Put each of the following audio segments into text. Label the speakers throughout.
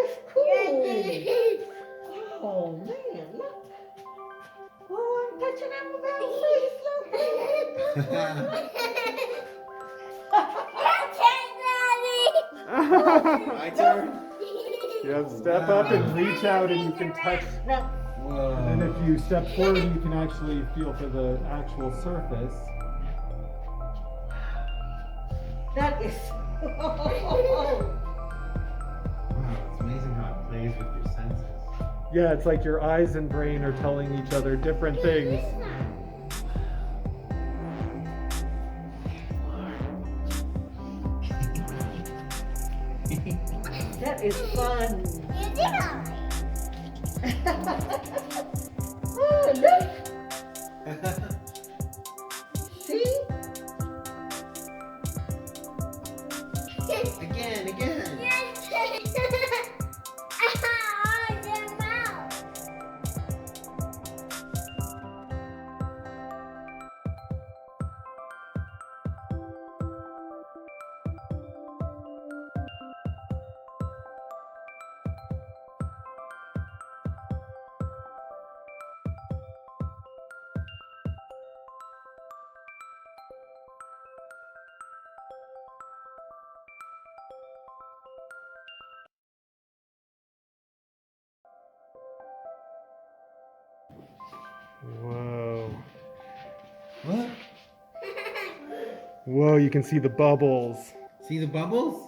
Speaker 1: is cool. Oh man, look. Oh, I'm touching Amabelle's face.
Speaker 2: My turn.
Speaker 3: You have to step up and reach out and you can touch.
Speaker 2: Whoa.
Speaker 3: And if you step forward, you can actually feel for the actual surface.
Speaker 1: That is.
Speaker 2: Wow, it's amazing how it plays with your senses.
Speaker 3: Yeah, it's like your eyes and brain are telling each other different things.
Speaker 1: That is fun.
Speaker 4: You did all
Speaker 1: Oh, look. See?
Speaker 2: Again.
Speaker 3: Whoa.
Speaker 2: What?
Speaker 3: Whoa, you can see the bubbles.
Speaker 2: See the bubbles?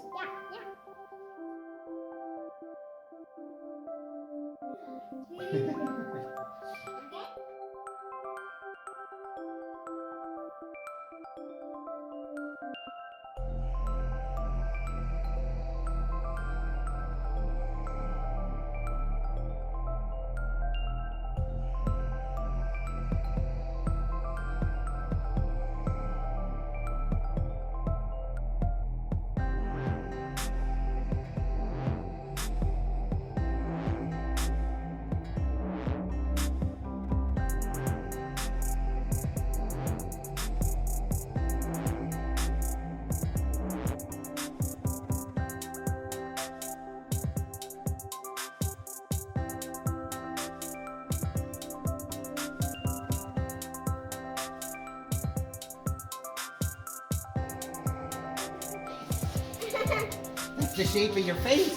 Speaker 2: That's the shape of your face.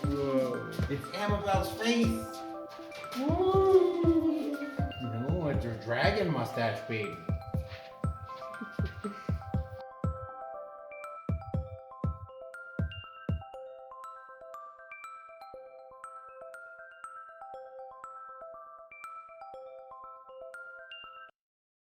Speaker 3: Whoa.
Speaker 2: It's Amabelle's face.
Speaker 1: Ooh.
Speaker 2: No, it's your dragon mustache, baby.